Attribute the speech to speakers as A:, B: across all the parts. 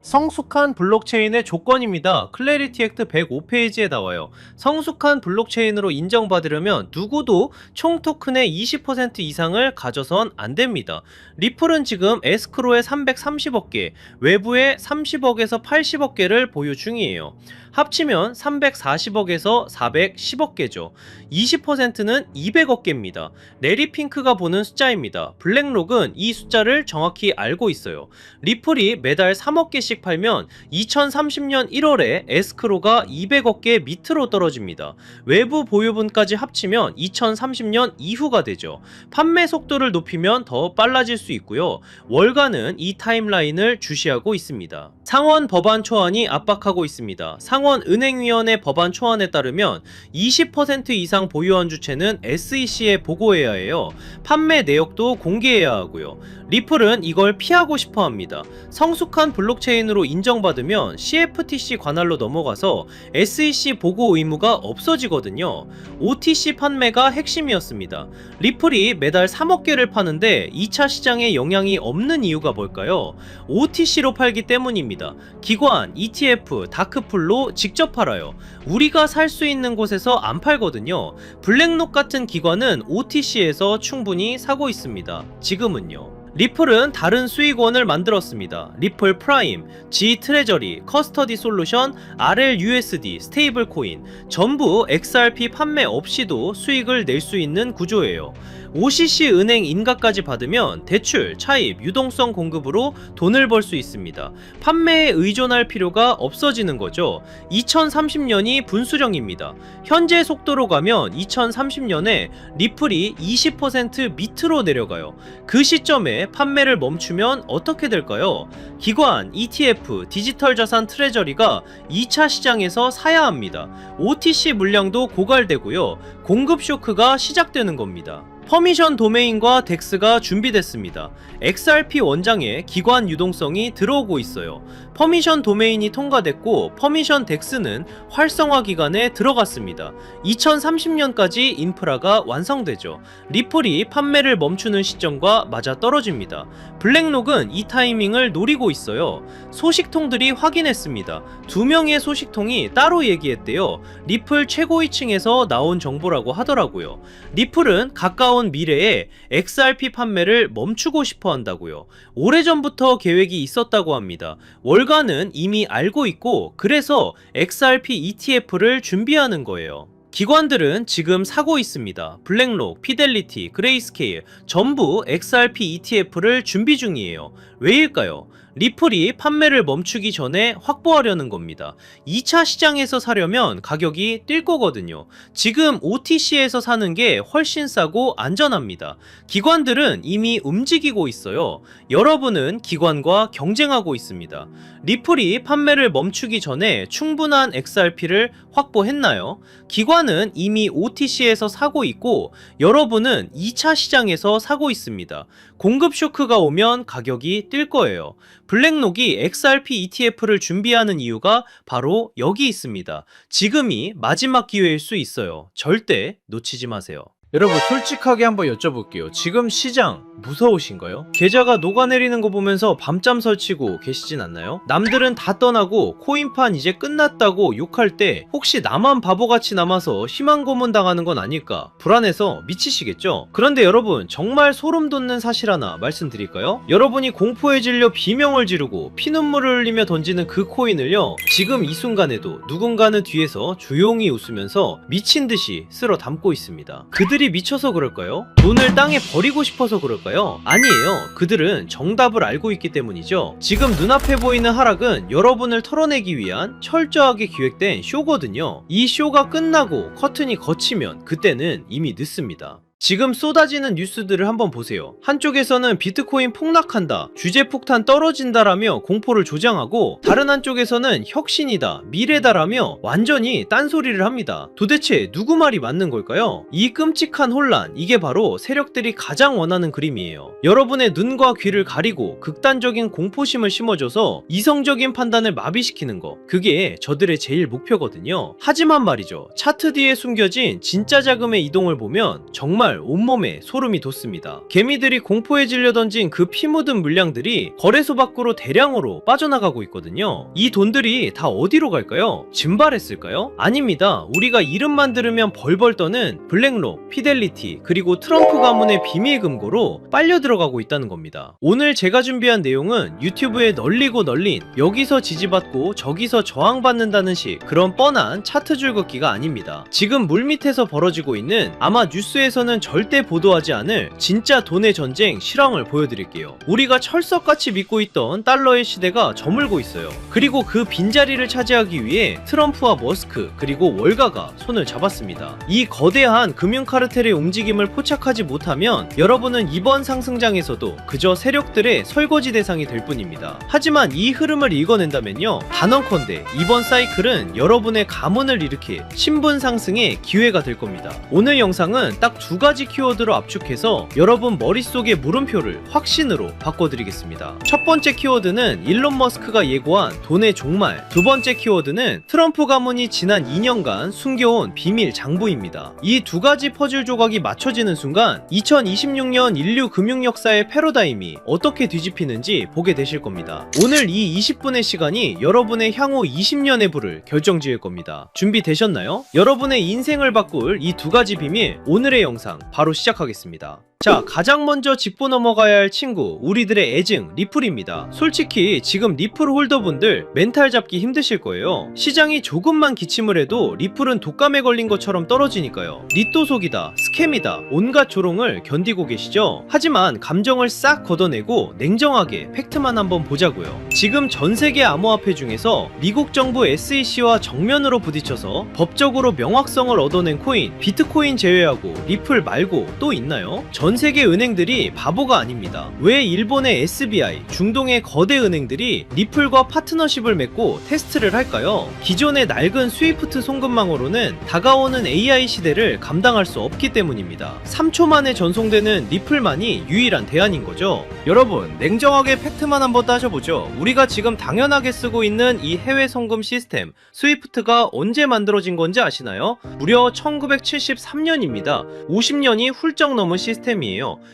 A: 성숙한 블록체인의 조건입니다. 클래리티 액트 105페이지에 나와요. 성숙한 블록체인으로 인정받으려면 누구도 총 토큰의 20% 이상을 가져선 안 됩니다. 리플은 지금 에스크로에 330억 개, 외부에 30억에서 80억 개를 보유 중이에요. 합치면 340억에서 410억 개죠. 20%는 200억 개입니다. 레리 핑크가 보는 숫자입니다. 블랙록은 이 숫자를 정확히 알고 있어요. 리플이 매달 3억 개씩 팔면 2030년 1월에 에스크로가 200억 개 밑으로 떨어집니다. 외부 보유분까지 합치면 2030년 이후가 되죠. 판매 속도를 높이면 더 빨라질 수 있고요. 월가는 이 타임라인을 주시하고 있습니다. 상원 법안 초안이 압박하고 있습니다. 상원 은행위원회 법안 초안에 따르면 20% 이상 보유한 주체는 SEC에 보고해야 해요. 판매 내역도 공개해야 하고요. 리플은 이걸 피하고 싶어 합니다. 성숙한 블록체인으로 인정받으면 CFTC 관할로 넘어가서 SEC 보고 의무가 없어지거든요. OTC 판매가 핵심이었습니다. 리플이 매달 3억 개를 파는데 2차 시장에 영향이 없는 이유가 뭘까요? OTC로 팔기 때문입니다. 기관, ETF, 다크풀로 직접 팔아요. 우리가 살 수 있는 곳에서 안 팔거든요. 블랙록 같은 기관은 OTC에서 충분히 사고 있습니다. 지금은요. 리플은 다른 수익원을 만들었습니다. 리플 프라임, G 트레저리, 커스터디 솔루션, RLUSD, 스테이블 코인 전부 XRP 판매 없이도 수익을 낼 수 있는 구조예요. OCC 은행 인가까지 받으면 대출, 차입, 유동성 공급으로 돈을 벌 수 있습니다. 판매에 의존할 필요가 없어지는 거죠. 2030년이 분수령입니다. 현재 속도로 가면 2030년에 리플이 20% 밑으로 내려가요. 그 시점에 판매를 멈추면 어떻게 될까요? 기관, ETF, 디지털 자산 트레저리가 2차 시장에서 사야 합니다. OTC 물량도 고갈되고요. 공급 쇼크가 시작되는 겁니다. 퍼미션 도메인과 덱스가 준비됐습니다. XRP 원장에 기관 유동성이 들어오고 있어요. 퍼미션 도메인이 통과됐고 퍼미션 덱스는 활성화 기간에 들어갔습니다. 2030년까지 인프라가 완성되죠. 리플이 판매를 멈추는 시점과 맞아떨어집니다. 블랙록은 이 타이밍을 노리고 있어요. 소식통들이 확인했습니다. 2명의 소식통이 따로 얘기했대요. 리플 최고위층에서 나온 정보라고 하더라고요. 리플은 가까운 미래에 XRP 판매를 멈추고 싶어 한다고요. 오래전부터 계획이 있었다고 합니다. 월가는 이미 알고 있고 그래서 XRP ETF를 준비하는 거예요. 기관들은 지금 사고 있습니다. 블랙록, 피델리티, 그레이스케일 전부 XRP ETF를 준비 중이에요. 왜일까요? 리플이 판매를 멈추기 전에 확보하려는 겁니다. 2차 시장에서 사려면 가격이 뛸 거거든요. 지금 OTC에서 사는 게 훨씬 싸고 안전합니다. 기관들은 이미 움직이고 있어요. 여러분은 기관과 경쟁하고 있습니다. 리플이 판매를 멈추기 전에 충분한 XRP를 확보했나요? 기관은 이미 OTC에서 사고 있고 여러분은 2차 시장에서 사고 있습니다. 공급 쇼크가 오면 가격이 뛸 거예요. 블랙록이 XRP ETF를 준비하는 이유가 바로 여기 있습니다. 지금이 마지막 기회일 수 있어요. 절대 놓치지 마세요. 여러분 솔직하게 한번 여쭤볼게요. 지금 시장 무서우신가요? 계좌가 녹아내리는 거 보면서 밤잠 설치고 계시진 않나요? 남들은 다 떠나고 코인판 이제 끝났다고 욕할 때 혹시 나만 바보같이 남아서 희망 고문 당하는 건 아닐까 불안해서 미치시겠죠? 그런데 여러분 정말 소름 돋는 사실 하나 말씀드릴까요? 여러분이 공포에 질려 비명을 지르고 피눈물을 흘리며 던지는 그 코인을요 지금 이 순간에도 누군가는 뒤에서 조용히 웃으면서 미친듯이 쓸어 담고 있습니다. 그들이 미쳐서 그럴까요? 돈을 땅에 버리고 싶어서 그럴까요? 아니에요. 그들은 정답을 알고 있기 때문이죠. 지금 눈앞에 보이는 하락은 여러분을 털어내기 위한 철저하게 기획된 쇼거든요. 이 쇼가 끝나고 커튼이 걷히면 그때는 이미 늦습니다. 지금 쏟아지는 뉴스들을 한번 보세요. 한쪽에서는 비트코인 폭락한다, 규제 폭탄 떨어진다라며 공포를 조장하고 다른 한쪽에서는 혁신이다, 미래다라며 완전히 딴소리를 합니다. 도대체 누구 말이 맞는 걸까요? 이 끔찍한 혼란, 이게 바로 세력들이 가장 원하는 그림이에요. 여러분의 눈과 귀를 가리고 극단적인 공포심을 심어줘서 이성적인 판단을 마비시키는 거, 그게 저들의 제일 목표거든요. 하지만 말이죠, 차트 뒤에 숨겨진 진짜 자금의 이동을 보면 정말 정말 온몸에 소름이 돋습니다. 개미들이 공포에 질려 던진 그 피 묻은 물량들이 거래소 밖으로 대량으로 빠져나가고 있거든요. 이 돈들이 다 어디로 갈까요? 증발했을까요? 아닙니다. 우리가 이름만 들으면 벌벌 떠는 블랙록, 피델리티, 그리고 트럼프 가문의 비밀 금고로 빨려 들어가고 있다는 겁니다. 오늘 제가 준비한 내용은 유튜브에 널리고 널린 여기서 지지받고 저기서 저항받는다는 식 그런 뻔한 차트 줄긋기가 아닙니다. 지금 물밑에서 벌어지고 있는 아마 뉴스에서는 절대 보도하지 않을 진짜 돈의 전쟁 실황을 보여드릴게요. 우리가 철석같이 믿고 있던 달러의 시대가 저물고 있어요. 그리고 그 빈자리를 차지하기 위해 트럼프와 머스크 그리고 월가가 손을 잡았습니다. 이 거대한 금융 카르텔의 움직임을 포착하지 못하면 여러분은 이번 상승장에서도 그저 세력들의 설거지 대상이 될 뿐입니다. 하지만 이 흐름을 읽어낸다면요, 단언컨대 이번 사이클은 여러분의 가문을 일으킬 신분 상승의 기회가 될 겁니다. 오늘 영상은 딱 두 가지 키워드로 압축해서 여러분 머릿속의 물음표를 확신으로 바꿔드리겠습니다. 첫 번째 키워드는 일론 머스크가 예고한 돈의 종말, 두 번째 키워드는 트럼프 가문이 지난 2년간 숨겨온 비밀 장부입니다. 이 두 가지 퍼즐 조각이 맞춰지는 순간 2026년 인류 금융 역사의 패러다임이 어떻게 뒤집히는지 보게 되실 겁니다. 오늘 이 20분의 시간이 여러분의 향후 20년의 부를 결정지을 겁니다. 준비되셨나요? 여러분의 인생을 바꿀 이 두 가지 비밀, 오늘의 영상 바로 시작하겠습니다. 자, 가장 먼저 짚고 넘어가야 할 친구, 우리들의 애증 리플입니다. 솔직히 지금 리플 홀더분들 멘탈 잡기 힘드실 거예요. 시장이 조금만 기침을 해도 리플은 독감에 걸린 것처럼 떨어지니까요. 리또속이다, 스캠이다, 온갖 조롱을 견디고 계시죠? 하지만 감정을 싹 걷어내고 냉정하게 팩트만 한번 보자고요. 지금 전세계 암호화폐 중에서 미국 정부 SEC와 정면으로 부딪혀서 법적으로 명확성을 얻어낸 코인, 비트코인 제외하고 리플 말고 또 있나요? 전세계 은행들이 바보가 아닙니다. 왜 일본의 SBI, 중동의 거대 은행들이 리플과 파트너십을 맺고 테스트를 할까요? 기존의 낡은 스위프트 송금망으로는 다가오는 AI 시대를 감당할 수 없기 때문입니다. 3초 만에 전송되는 리플만이 유일한 대안인 거죠. 여러분, 냉정하게 팩트만 한번 따져보죠. 우리가 지금 당연하게 쓰고 있는 이 해외 송금 시스템 스위프트가 언제 만들어진 건지 아시나요? 무려 1973년입니다. 50년이 훌쩍 넘은 시스템이에요.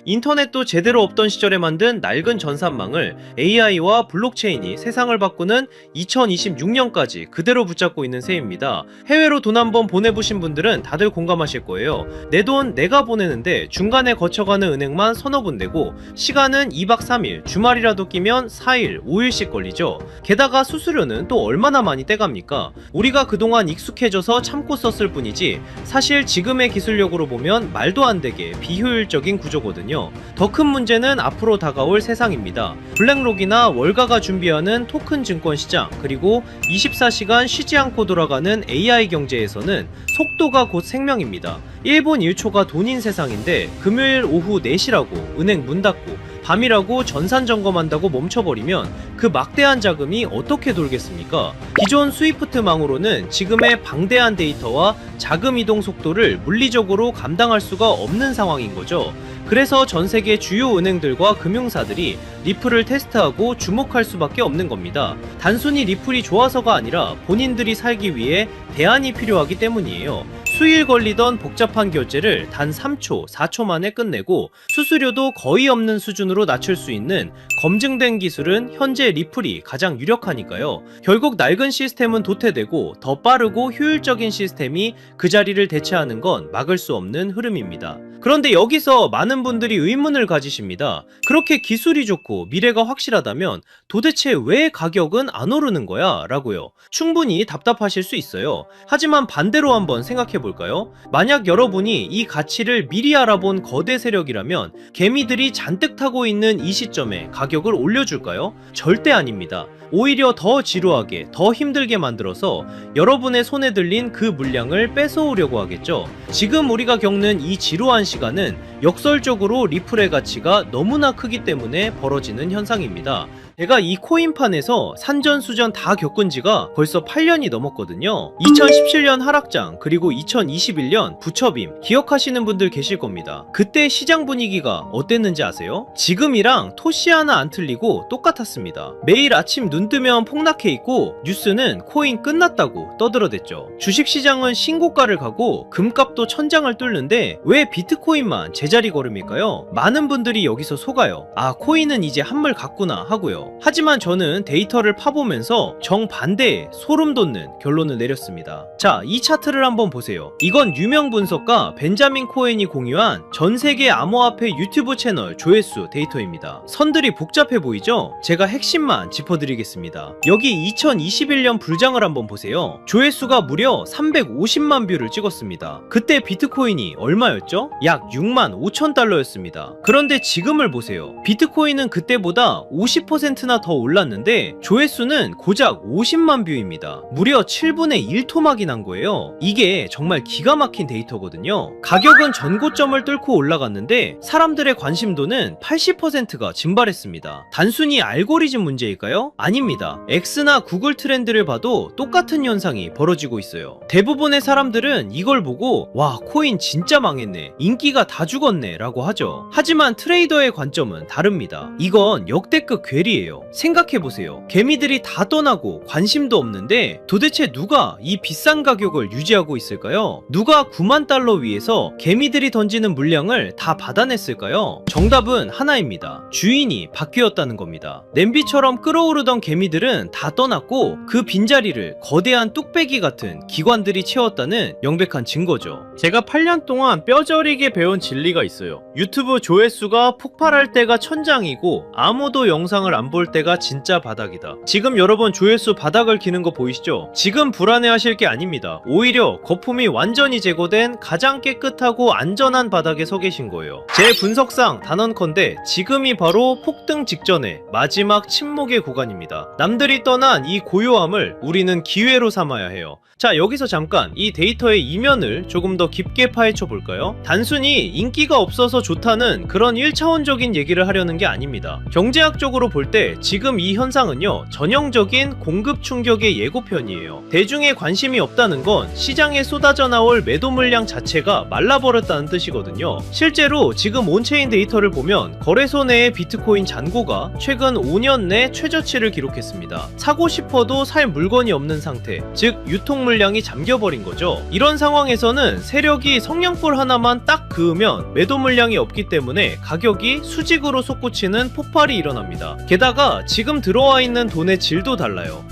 A: 인터넷도 제대로 없던 시절에 만든 낡은 전산망을 AI와 블록체인이 세상을 바꾸는 2026년까지 그대로 붙잡고 있는 셈입니다. 해외로 돈 한번 보내보신 분들은 다들 공감하실 거예요. 내 돈 내가 보내는데 중간에 거쳐가는 은행만 서너 군데고 시간은 2박 3일, 주말이라도 끼면 4일, 5일씩 걸리죠. 게다가 수수료는 또 얼마나 많이 떼갑니까? 우리가 그동안 익숙해져서 참고 썼을 뿐이지 사실 지금의 기술력으로 보면 말도 안 되게 비효율적인 구조거든요. 더 큰 문제는 앞으로 다가올 세상입니다. 블랙록이나 월가가 준비하는 토큰 증권 시장, 그리고 24시간 쉬지 않고 돌아가는 AI 경제에서는 속도가 곧 생명입니다. 1분 1초가 돈인 세상인데 금요일 오후 4시라고 은행 문 닫고 밤이라고 전산 점검한다고 멈춰버리면 그 막대한 자금이 어떻게 돌겠습니까? 기존 스위프트망으로는 지금의 방대한 데이터와 자금 이동 속도를 물리적으로 감당할 수가 없는 상황인 거죠. 그래서 전 세계 주요 은행들과 금융사들이 리플을 테스트하고 주목할 수밖에 없는 겁니다. 단순히 리플이 좋아서가 아니라 본인들이 살기 위해 대안이 필요하기 때문이에요. 수일 걸리던 복잡한 결제를 단 3초, 4초 만에 끝내고 수수료도 거의 없는 수준으로 낮출 수 있는 검증된 기술은 현재 리플이 가장 유력하니까요. 결국 낡은 시스템은 도태되고 더 빠르고 효율적인 시스템이 그 자리를 대체하는 건 막을 수 없는 흐름입니다. 그런데 여기서 많은 분들이 의문을 가지십니다. 그렇게 기술이 좋고 미래가 확실하다면 도대체 왜 가격은 안 오르는 거야? 라고요. 충분히 답답하실 수 있어요. 하지만 반대로 한번 생각해 볼까요? 만약 여러분이 이 가치를 미리 알아본 거대 세력이라면 개미들이 잔뜩 타고 있는 이 시점에 가격을 올려줄까요? 절대 아닙니다. 오히려 더 지루하게, 더 힘들게 만들어서 여러분의 손에 들린 그 물량을 뺏어오려고 하겠죠. 지금 우리가 겪는 이 지루한 시간은 역설적으로 리플의 가치가 너무나 크기 때문에 벌어지는 현상입니다. 제가 이 코인판에서 산전수전 다 겪은 지가 벌써 8년이 넘었거든요. 2017년 하락장, 그리고 2021년 부처빔 기억하시는 분들 계실 겁니다. 그때 시장 분위기가 어땠는지 아세요? 지금이랑 토시 하나 안 틀리고 똑같았습니다. 매일 아침 눈 뜨면 폭락해 있고 뉴스는 코인 끝났다고 떠들어댔죠. 주식시장은 신고가를 가고 금값도 천장을 뚫는데 왜 비트코인만 제자리 걸음일까요? 많은 분들이 여기서 속아요. 아, 코인은 이제 한물 갔구나 하고요. 하지만 저는 데이터를 파보면서 정반대의 소름 돋는 결론을 내렸습니다. 자, 이 차트를 한번 보세요. 이건 유명 분석가 벤자민 코엔이 공유한 전세계 암호화폐 유튜브 채널 조회수 데이터입니다. 선들이 복잡해 보이죠? 제가 핵심만 짚어드리겠습니다. 여기 2021년 불장을 한번 보세요. 조회수가 무려 350만 뷰를 찍었습니다. 그때 비트코인이 얼마였죠? 약 6만 5천 달러였습니다. 그런데 지금을 보세요. 비트코인은 그때보다 50%나 더 올랐는데 조회수는 고작 50만 뷰입니다. 무려 7분의 1토막이 난 거예요. 이게 정말 기가 막힌 데이터거든요. 가격은 전고점을 뚫고 올라갔는데 사람들의 관심도는 80%가 증발했습니다. 단순히 알고리즘 문제일까요? 아닙니다. X나 구글 트렌드를 봐도 똑같은 현상이 벌어지고 있어요. 대부분의 사람들은 이걸 보고 와, 코인 진짜 망했네, 인기가 다 죽었네 라고 하죠. 하지만 트레이더의 관점은 다릅니다. 이건 역대급 괴리예요. 생각해보세요. 개미들이 다 떠나고 관심도 없는데 도대체 누가 이 비싼 가격을 유지하고 있을까요? 누가 9만 달러 위에서 개미들이 던지는 물량을 다 받아냈을까요? 정답은 하나입니다. 주인이 바뀌었다는 겁니다. 냄비처럼 끓어오르던 개미들은 다 떠났고 그 빈자리를 거대한 뚝배기 같은 기관들이 채웠다는 명백한 증거죠. 제가 8년 동안 뼈저리게 배운 진리가 있어요. 유튜브 조회수가 폭발할 때가 천장이고 아무도 영상을 안 볼 때가 진짜 바닥이다. 지금 여러분 조회수 바닥을 기는 거 보이시죠? 지금 불안해하실 게 아닙니다. 오히려 거품이 완전히 제거된 가장 깨끗하고 안전한 바닥에 서 계신 거예요. 제 분석상 단언컨대 지금이 바로 폭등 직전의 마지막 침묵의 구간입니다. 남들이 떠난 이 고요함을 우리는 기회로 삼아야 해요. 자, 여기서 잠깐 이 데이터의 이면을 조금 더 깊게 파헤쳐 볼까요? 단순히 인기가 없어서 좋다는 그런 1차원적인 얘기를 하려는 게 아닙니다. 경제학적으로 볼 때 지금 이 현상은요, 전형적인 공급 충격의 예고편이에요. 대중의 관심이 없다는 건 시장에 쏟아져 나올 매도 물량 자체가 말라버렸다는 뜻이거든요. 실제로 지금 온체인 데이터를 보면 거래소 내의 비트코인 잔고가 최근 5년 내 최저치를 기록했습니다. 사고 싶어도 살 물건이 없는 상태, 즉 유통 물량이 잠겨버린 거죠. 이런 상황에서는 세력이 성냥불 하나만 딱 그으면 매도 물량이 없기 때문에 가격이 수직으로 솟구치는 폭발이 일어납니다. 게다가 지금 들어와 있는 돈의 질도 달라요.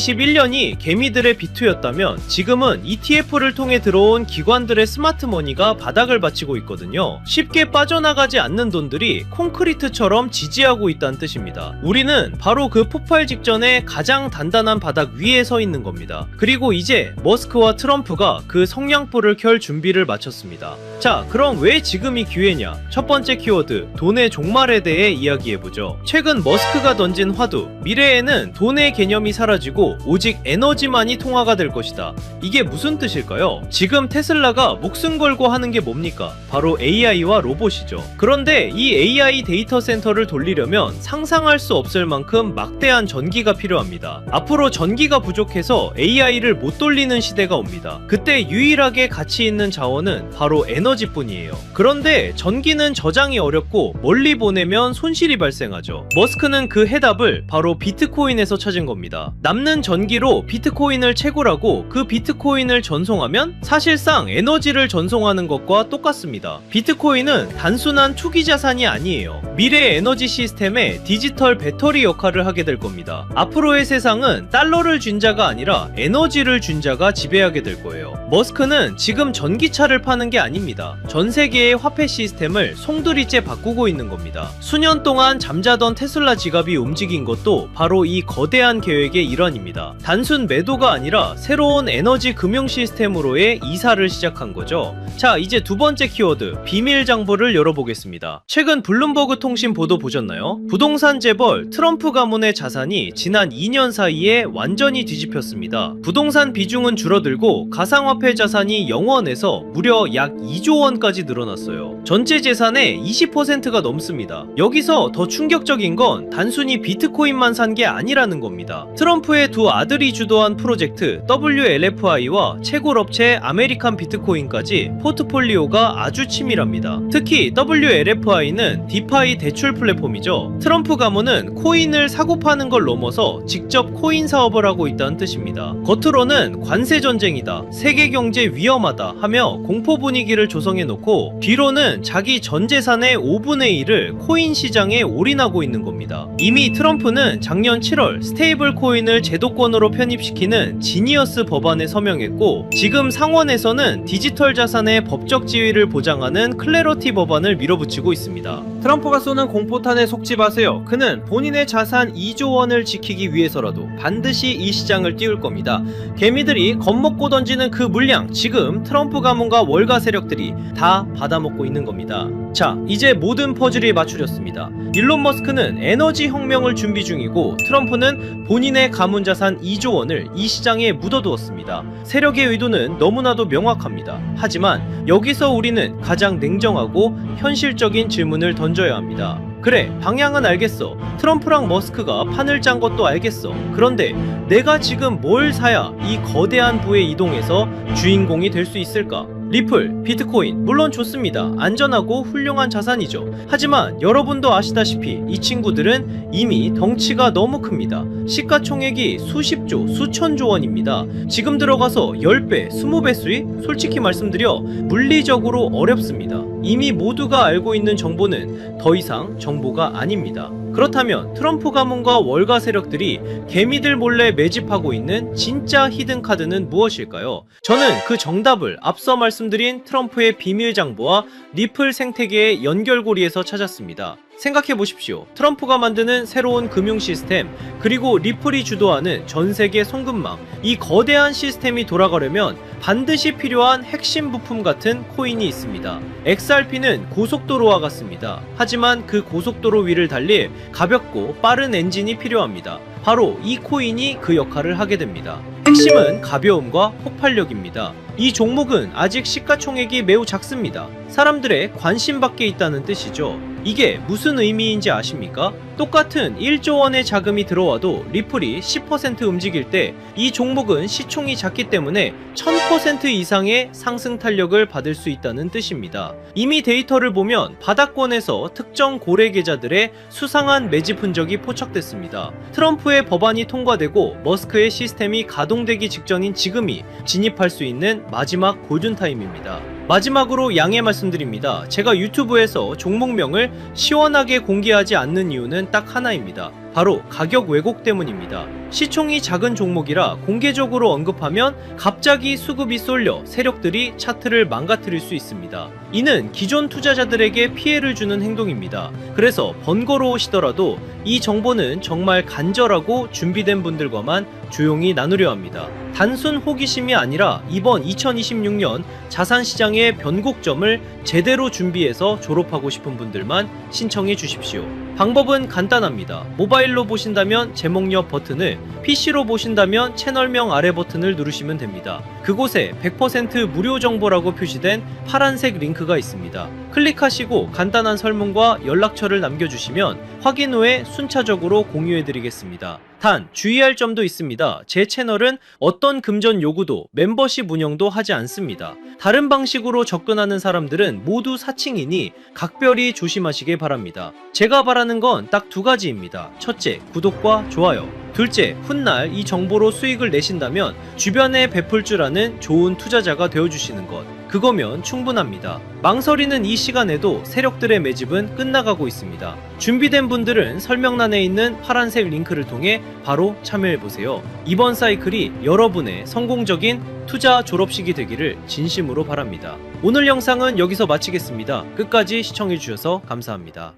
A: 2021년이 개미들의 비투였다면 지금은 ETF를 통해 들어온 기관들의 스마트머니가 바닥을 받치고 있거든요. 쉽게 빠져나가지 않는 돈들이 콘크리트처럼 지지하고 있다는 뜻입니다. 우리는 바로 그 폭발 직전에 가장 단단한 바닥 위에 서 있는 겁니다. 그리고 이제 머스크와 트럼프가 그 성냥불을 켤 준비를 마쳤습니다. 자, 그럼 왜 지금이 기회냐? 첫 번째 키워드, 돈의 종말에 대해 이야기해보죠. 최근 머스크가 던진 화두, 미래에는 돈의 개념이 사라지고 오직 에너지만이 통화가 될 것이다. 이게 무슨 뜻일까요? 지금 테슬라가 목숨 걸고 하는 게 뭡니까? 바로 AI와 로봇이죠. 그런데 이 AI 데이터 센터를 돌리려면 상상할 수 없을 만큼 막대한 전기가 필요합니다. 앞으로 전기가 부족해서 AI를 못 돌리는 시대가 옵니다. 그때 유일하게 가치 있는 자원은 바로 에너지뿐이에요. 그런데 전기는 저장이 어렵고 멀리 보내면 손실이 발생하죠. 머스크는 그 해답을 바로 비트코인에서 찾은 겁니다. 남는 전기로 비트코인을 채굴하고 그 비트코인을 전송하면 사실상 에너지를 전송하는 것과 똑같습니다. 비트코인은 단순한 투기 자산이 아니에요. 미래 에너지 시스템의 디지털 배터리 역할을 하게 될 겁니다. 앞으로의 세상은 달러를 준 자가 아니라 에너지를 준 자가 지배하게 될 거예요. 머스크는 지금 전기차를 파는 게 아닙니다. 전 세계의 화폐 시스템을 송두리째 바꾸고 있는 겁니다. 수년 동안 잠자던 테슬라 지갑이 움직인 것도 바로 이 거대한 계획의 일환입니다. 단순 매도가 아니라 새로운 에너지 금융 시스템으로의 이사를 시작한 거죠. 자, 이제 두 번째 키워드, 비밀 장부를 열어보겠습니다. 최근 블룸버그 통신 보도 보셨나요? 부동산 재벌 트럼프 가문의 자산이 지난 2년 사이에 완전히 뒤집혔습니다. 부동산 비중은 줄어들고 가상화폐 화폐 자산이 0원에서 무려 약 2조 원까지 늘어났어요. 전체 재산의 20%가 넘습니다. 여기서 더 충격적인 건 단순히 비트코인만 산 게 아니라는 겁니다. 트럼프의 두 아들이 주도한 프로젝트 WLFI와 채굴 업체 아메리칸 비트코인까지 포트폴리오가 아주 치밀합니다. 특히 WLFI는 디파이 대출 플랫폼이죠. 트럼프 가문은 코인을 사고 파는 걸 넘어서 직접 코인 사업을 하고 있다는 뜻입니다. 겉으로는 관세 전쟁이다, 세계 경제 위험하다 하며 공포 분위기를 조성해놓고 뒤로는 자기 전 재산의 5분의 1을 코인 시장에 올인하고 있는 겁니다. 이미 트럼프는 작년 7월 스테이블 코인을 제도권으로 편입시키는 지니어스 법안에 서명했고, 지금 상원에서는 디지털 자산의 법적 지위를 보장하는 클래러티 법안을 밀어붙이고 있습니다. 트럼프가 쏘는 공포탄에 속지 마세요. 그는 본인의 자산 2조 원을 지키기 위해서라도 반드시 이 시장을 띄울 겁니다. 개미들이 겁먹고 던지는 그 물량, 지금 트럼프 가문과 월가 세력들이 다 받아먹고 있는 겁니다. 자, 이제 모든 퍼즐이 맞추렸습니다. 일론 머스크는 에너지 혁명을 준비 중이고, 트럼프는 본인의 가문 자산 2조 원을 이 시장에 묻어두었습니다. 세력의 의도는 너무나도 명확합니다. 하지만 여기서 우리는 가장 냉정하고 현실적인 질문을 던져야 합니다. 그래, 방향은 알겠어. 트럼프랑 머스크가 판을 짠 것도 알겠어. 그런데 내가 지금 뭘 사야 이 거대한 부에 이동해서 주인공이 될 수 있을까? 리플, 비트코인 물론 좋습니다. 안전하고 훌륭한 자산이죠. 하지만 여러분도 아시다시피 이 친구들은 이미 덩치가 너무 큽니다. 시가총액이 수십조, 수천조 원입니다. 지금 들어가서 10배, 20배 수익? 솔직히 말씀드려 물리적으로 어렵습니다. 이미 모두가 알고 있는 정보는 더 이상 정보가 아닙니다. 그렇다면 트럼프 가문과 월가 세력들이 개미들 몰래 매집하고 있는 진짜 히든카드는 무엇일까요? 저는 그 정답을 앞서 말씀드린 트럼프의 비밀 장부와 리플 생태계의 연결고리에서 찾았습니다. 생각해보십시오. 트럼프가 만드는 새로운 금융 시스템, 그리고 리플이 주도하는 전세계 송금망, 이 거대한 시스템이 돌아가려면 반드시 필요한 핵심 부품 같은 코인이 있습니다. XRP는 고속도로와 같습니다. 하지만 그 고속도로 위를 달릴 가볍고 빠른 엔진이 필요합니다. 바로 이 코인이 그 역할을 하게 됩니다. 핵심은 가벼움과 폭발력입니다. 이 종목은 아직 시가총액이 매우 작습니다. 사람들의 관심 밖에 있다는 뜻이죠. 이게 무슨 의미인지 아십니까? 똑같은 1조 원의 자금이 들어와도 리플이 10% 움직일 때 이 종목은 시총이 작기 때문에 1000% 이상의 상승 탄력을 받을 수 있다는 뜻입니다. 이미 데이터를 보면 바닥권에서 특정 고래 계좌들의 수상한 매집 흔적이 포착됐습니다. 트럼프의 법안이 통과되고 머스크의 시스템이 가동되기 직전인 지금이 진입할 수 있는 마지막 골든타임입니다. 마지막으로 양해 말씀드립니다. 제가 유튜브에서 종목명을 시원하게 공개하지 않는 이유는 딱 하나입니다. 바로 가격 왜곡 때문입니다. 시총이 작은 종목이라 공개적으로 언급하면 갑자기 수급이 쏠려 세력들이 차트를 망가뜨릴 수 있습니다. 이는 기존 투자자들에게 피해를 주는 행동입니다. 그래서 번거로우시더라도 이 정보는 정말 간절하고 준비된 분들과만 조용히 나누려 합니다. 단순 호기심이 아니라 이번 2026년 자산시장의 변곡점을 제대로 준비해서 졸업하고 싶은 분들만 신청해 주십시오. 방법은 간단합니다. 모바일로 보신다면 제목 옆 버튼을, PC로 보신다면 채널명 아래 버튼을 누르시면 됩니다. 그곳에 100% 무료 정보라고 표시된 파란색 링크가 있습니다. 클릭하시고 간단한 설문과 연락처를 남겨주시면 확인 후에 순차적으로 공유해드리겠습니다. 단 주의할 점도 있습니다. 제 채널은 어떤 금전 요구도 멤버십 운영도 하지 않습니다. 다른 방식으로 접근하는 사람들은 모두 사칭이니 각별히 조심하시길 바랍니다. 제가 바라는 건 딱 두 가지입니다. 첫째, 구독과 좋아요. 둘째, 훗날 이 정보로 수익을 내신다면 주변에 베풀 줄 아는 좋은 투자자가 되어주시는 것. 그거면 충분합니다. 망설이는 이 시간에도 세력들의 매집은 끝나가고 있습니다. 준비된 분들은 설명란에 있는 파란색 링크를 통해 바로 참여해보세요. 이번 사이클이 여러분의 성공적인 투자 졸업식이 되기를 진심으로 바랍니다. 오늘 영상은 여기서 마치겠습니다. 끝까지 시청해주셔서 감사합니다.